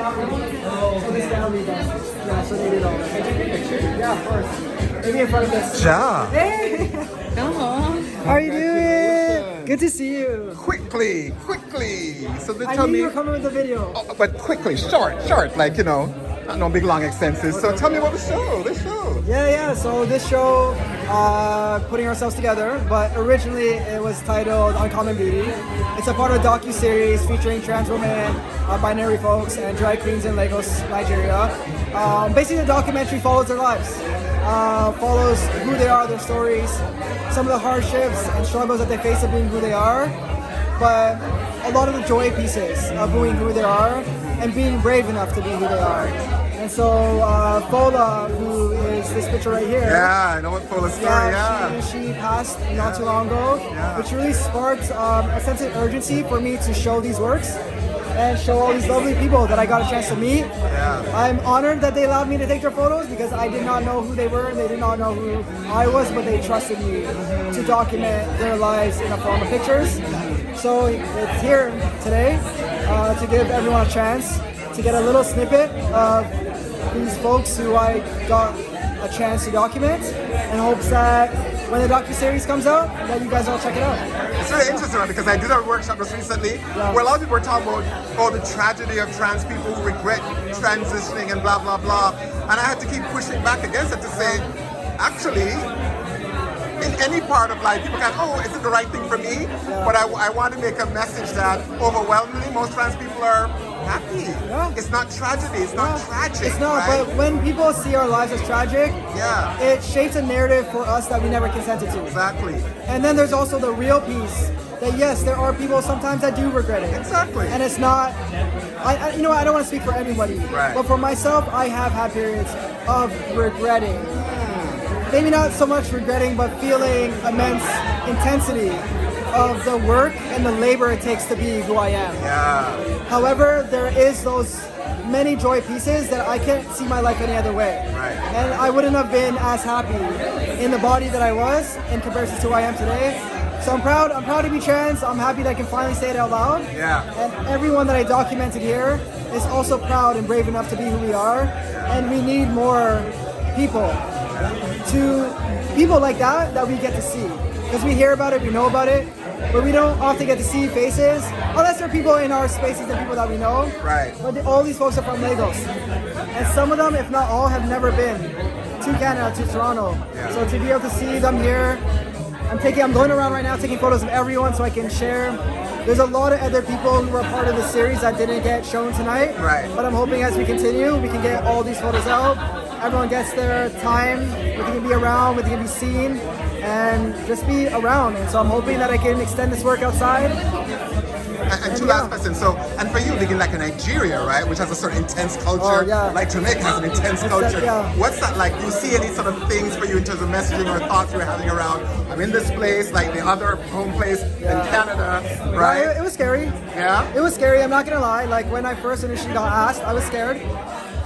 So this gallery done. Yeah, so they did all that. Yeah, of course. Maybe in front of this. Jah. Hey! Hello. How are you doing? Good to see you. Quickly. So they I tell knew me, you were coming with the video. but quickly, short, like, not no big long extenses. So tell me about the show. Yeah. So this show, putting ourselves together, but originally it was titled Uncommon Beauty. It's a part of a docu-series featuring trans women, binary folks, and drag queens in Lagos, Nigeria. Basically, the documentary follows their lives, follows who they are, their stories, some of the hardships and struggles that they face of being who they are, but a lot of the joy pieces of being who they are and being brave enough to be who they are. And so Fola, who is this picture right here. Yeah, I know what Fola's story. Yeah. She passed not too long ago, which really sparked a sense of urgency for me to show these works and show all these lovely people that I got a chance to meet. Yeah. I'm honored that they allowed me to take their photos because I did not know who they were and they did not know who I was, but they trusted me to document their lives in the form of pictures. So it's here today to give everyone a chance to get a little snippet of these folks who I got a chance to document, in hopes that when the docu-series comes out, that you guys all check it out. It's really interesting, right? Because I did a workshop just recently where a lot of people were talking about the tragedy of trans people who regret transitioning and blah, blah, blah. And I had to keep pushing back against it to say, actually, in any part of life, people can, is it the right thing for me? But I want to make a message that overwhelmingly most trans people are happy. Yeah. It's not tragedy. It's not tragic. It's not, right? but when people see our lives as tragic, it shapes a narrative for us that we never consented to. Exactly. And then there's also the real piece that yes, there are people sometimes that do regret it. Exactly. And it's not, I don't want to speak for everybody, right. but for myself, I have had periods of regretting. Maybe not so much regretting, but feeling immense intensity of the work and the labor it takes to be who I am. Yeah. However, there is those many joy pieces that I can't see my life any other way. Right. And I wouldn't have been as happy in the body that I was in comparison to who I am today. So I'm proud to be trans. I'm happy that I can finally say it out loud. Yeah. And everyone that I documented here is also proud and brave enough to be who we are. And we need more people like that we get to see. Because we hear about it, we know about it, but we don't often get to see faces, unless there are people in our spaces and people that we know. Right. But all these folks are from Lagos. And some of them, if not all, have never been to Canada, to Toronto. Yeah. So to be able to see them here, I'm going around right now taking photos of everyone so I can share. There's a lot of other people who were part of the series that didn't get shown tonight. Right. But I'm hoping as we continue, we can get all these photos out. Everyone gets their time, we can be around, we can be seen, and just be around. And so I'm hoping that I can extend this work outside. And two last questions. So, and for you, living like in Nigeria, right, which has a certain intense culture, like Jamaica has an intense culture. What's that like? Do you see any sort of things for you in terms of messaging or thoughts you're having around? I'm in this place, like the other home place in Canada, right? It was scary. Yeah? It was scary, I'm not gonna lie. Like when I first initially got asked, I was scared.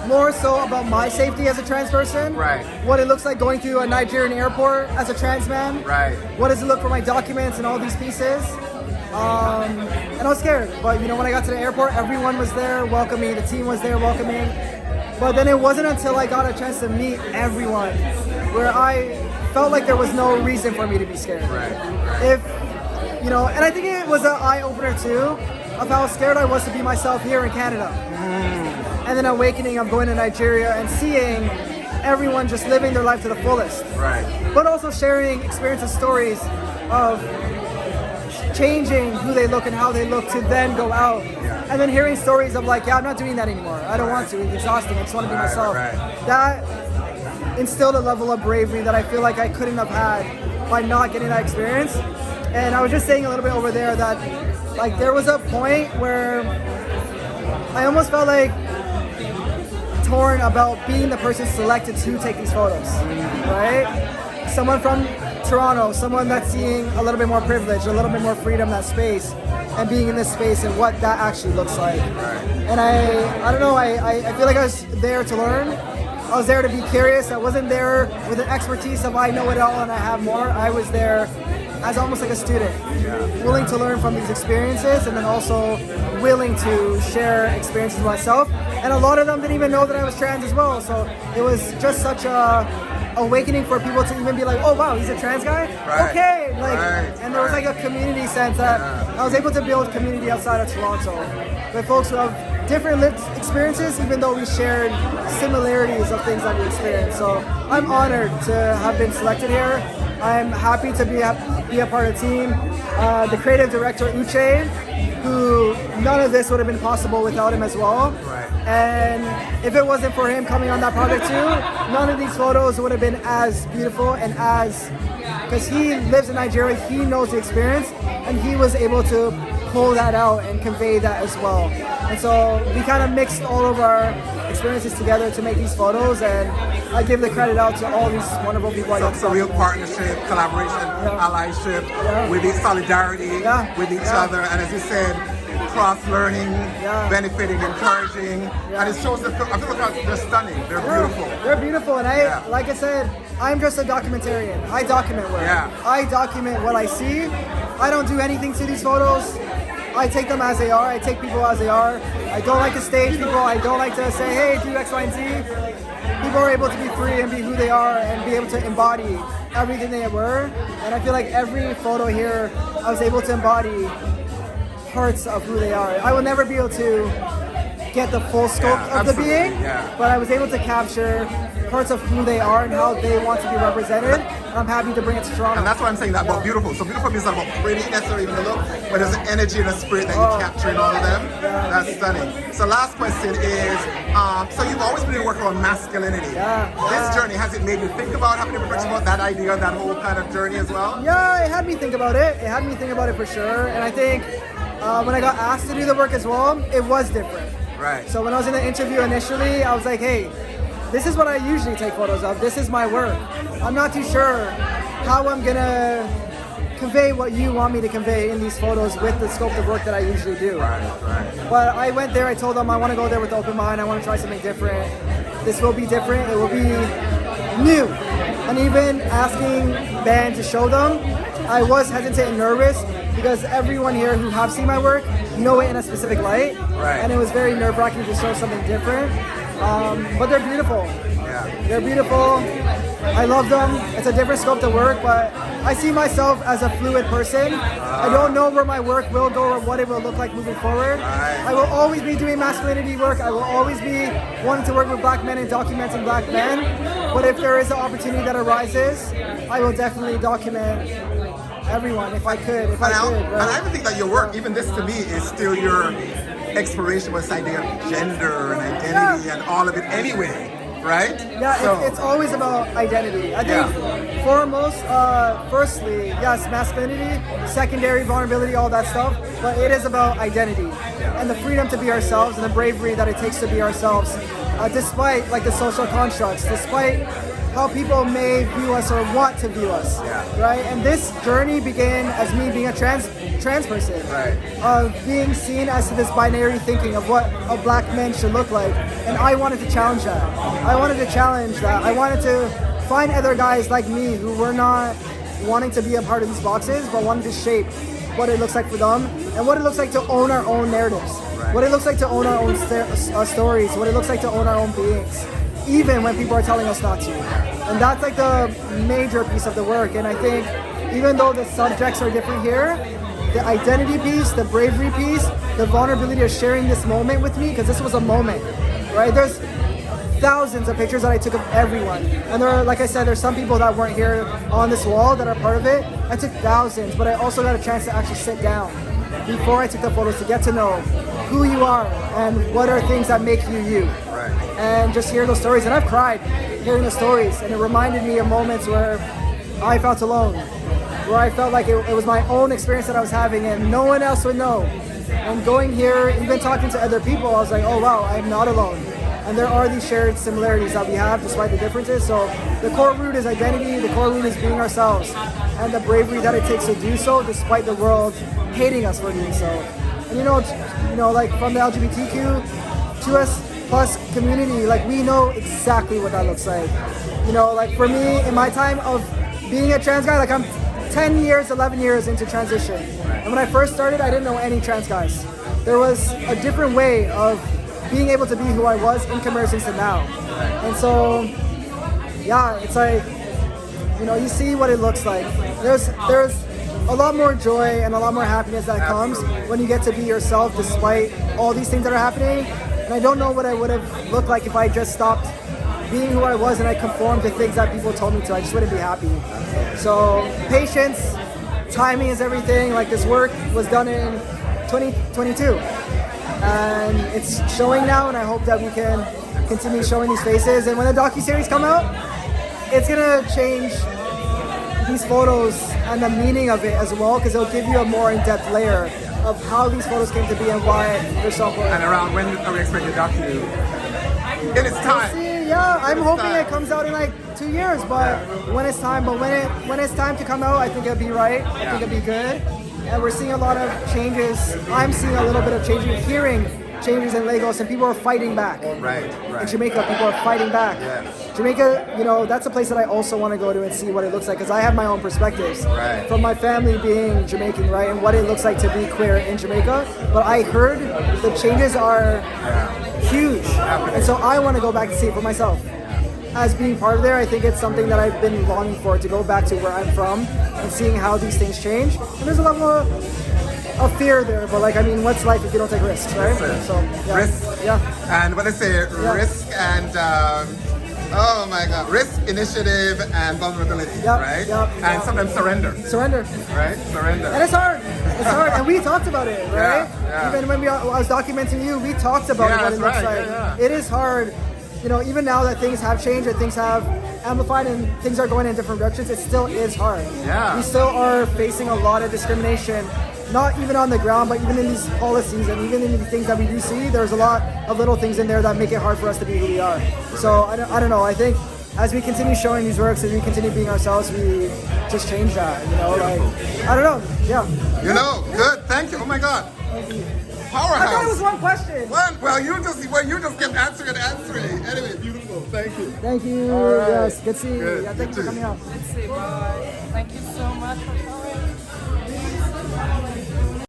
More so about my safety as a trans person. Right. What it looks like going through a Nigerian airport as a trans man. Right. What does it look for my documents and all these pieces? And I was scared, but when I got to the airport, everyone was there welcoming, the team was there welcoming. But then it wasn't until I got a chance to meet everyone where I felt like there was no reason for me to be scared. Right. And I think it was an eye-opener too of how scared I was to be myself here in Canada. And then awakening of going to Nigeria and seeing everyone just living their life to the fullest. Right. But also sharing experiences, stories of changing who they look and how they look to then go out. And then hearing stories of like, I'm not doing that anymore. I don't want to. It's exhausting. I just want to be myself. That instilled a level of bravery that I feel like I couldn't have had by not getting that experience. And I was just saying a little bit over there that like there was a point where I almost felt like torn about being the person selected to take these photos, right? Someone from Toronto, someone that's seeing a little bit more privilege, a little bit more freedom, that space, and being in this space and what that actually looks like. And I don't know, I feel like I was there to learn. I was there to be curious. I wasn't there with an expertise of I know it all and I have more. I was there as almost like a student, willing to learn from these experiences, and then also willing to share experiences myself. And a lot of them didn't even know that I was trans as well. So it was just such a awakening for people to even be like, oh wow, he's a trans guy? Right. Okay. Right. And there was like a community sense that I was able to build community outside of Toronto with folks who have different lived experiences, even though we shared similarities of things that we experienced. So I'm honored to have been selected here. I'm happy to be a part of the team. The creative director, Uche, who none of this would have been possible without him as well. Right. And if it wasn't for him coming on that project too, none of these photos would have been as beautiful and as, because he lives in Nigeria, he knows the experience, and he was able to pull that out and convey that as well. And so we kind of mixed all of our experiences together to make these photos, and I give the credit out to all these wonderful people. So it's a real partnership, collaboration, allyship, with each solidarity with each other, and as you said, cross-learning, benefiting, encouraging, and it shows the, I feel like they're stunning, they're beautiful. They're beautiful, and like I said, I'm just a documentarian. I document work. I document what I see. I don't do anything to these photos. I take them as they are. I take people as they are. I don't like to stage people. I don't like to say, hey, do X, Y, and Z. People are able to be free and be who they are and be able to embody everything they were. And I feel like every photo here, I was able to embody parts of who they are. I will never be able to get the full scope of the being, but I was able to capture parts of who they are and how they want to be represented. And I'm happy to bring it to Toronto. And that's why I'm saying that about beautiful. So beautiful is not about pretty necessarily even the look, but there's an energy and a spirit that you capture in all of them. That's stunning. So last question is, so you've always been working on masculinity. This journey, has it made you think about, having to reflect about that idea, that whole kind of journey as well? Yeah, it had me think about it. It had me think about it for sure. And I think when I got asked to do the work as well, it was different. Right. So when I was in the interview initially, I was like, hey, this is what I usually take photos of. This is my work. I'm not too sure how I'm gonna convey what you want me to convey in these photos with the scope of work that I usually do. Right. But I went there, I told them I want to go there with an open mind. I want to try something different. This will be different. It will be new. And even asking Ben to show them, I was hesitant and nervous because everyone here who have seen my work know it in a specific light. And it was very nerve-wracking to show something different. But they're beautiful. They're beautiful. I love them. It's a different scope to work, but I see myself as a fluid person. I don't know where my work will go or what it will look like moving forward. I will always be doing masculinity work. I will always be wanting to work with black men and documenting black men. But if there is an opportunity that arises, I will definitely document everyone if I could. And I even think that your work, even this to me, is still your exploration with this idea of gender and identity and all of it anyway, right? Yeah, it's always about identity. I think foremost, firstly, yes, masculinity, secondary, vulnerability, all that stuff, but it is about identity and the freedom to be ourselves and the bravery that it takes to be ourselves, despite like the social constructs, despite how people may view us or want to view us, right? And this journey began as me being a trans person, of being seen as this binary thinking of what a black man should look like, and I wanted to challenge that. I wanted to challenge that. I wanted to find other guys like me who were not wanting to be a part of these boxes, but wanted to shape what it looks like for them and what it looks like to own our own narratives, what it looks like to own our own stories, what it looks like to own our own beings, even when people are telling us not to. And that's like the major piece of the work. And I think even though the subjects are different here, the identity piece, the bravery piece, the vulnerability of sharing this moment with me, because this was a moment, right? There's thousands of pictures that I took of everyone. And there are, like I said, there's some people that weren't here on this wall that are part of it. I took thousands, but I also got a chance to actually sit down before I took the photos to get to know who you are and what are things that make you you. And just hear those stories. And I've cried hearing the stories, and it reminded me of moments where I felt alone, where I felt like it was my own experience that I was having and no one else would know. And going here, even talking to other people, I was like, oh wow, I'm not alone. And there are these shared similarities that we have despite the differences. So the core root is identity, the core root is being ourselves, and the bravery that it takes to do so despite the world hating us for doing so. And you know, like from the LGBTQ2S plus community, like we know exactly what that looks like. You know, like for me, in my time of being a trans guy, like I'm 10 years, 11 years into transition. And when I first started, I didn't know any trans guys. There was a different way of being able to be who I was in comparison to now. And so, yeah, it's like, you know, you see what it looks like. There's a lot more joy and a lot more happiness that comes when you get to be yourself despite all these things that are happening. And I don't know what I would have looked like if I just stopped being who I was and I conformed to things that people told me to. I just wouldn't be happy. So patience, timing is everything. Like, this work was done in 2022 and it's showing now, and I hope that we can continue showing these faces. And when the docuseries come out, it's gonna change these photos and the meaning of it as well, because it'll give you a more in-depth layer of how these photos came to be and why they're so important. And around when are we expecting the docu? In its time. Yeah, I'm hoping it comes out in like 2 years, but when it's time. But when it's time to come out, I think it'll be right. I think it'll be good. And we're seeing a lot of changes. I'm seeing a little bit of changes, hearing changes in Lagos, and people are fighting back. Right. In Jamaica, people are fighting back. Yes. Jamaica, you know, that's a place that I also want to go to and see what it looks like, because I have my own perspectives from my family being Jamaican, right, and what it looks like to be queer in Jamaica. But I heard the changes are huge, and so I want to go back to see it for myself. As being part of there, I think it's something that I've been longing for, to go back to where I'm from and seeing how these things change. And there's a level of fear there, but like, I mean, what's life if you don't take risks, right? So, yeah. Risk. Yeah. And what I say, risk and oh my God, risk, initiative, and vulnerability, right? And sometimes surrender. Surrender. Right? Surrender. And it's hard. It's hard. And we talked about it, right? Even when I was documenting you, we talked about what it looks like. It is hard. You know, even now that things have changed and things have amplified and things are going in different directions, it still is hard. We still are facing a lot of discrimination, not even on the ground, but even in these policies and even in the things that we do see. There's a lot of little things in there that make it hard for us to be who we are. So I don't know. I think as we continue showing these works, as we continue being ourselves, we just change that. You know, like, I don't know. Yeah. You know, good. Thank you. Oh my God. Powerhouse. I thought it was one question. Well, you just kept answering. Anyway, beautiful. Thank you. Thank you. All right. Yes, good seeing you. Good. Yeah, thank you for coming out. Let's see. Bye. Thank you so much for coming.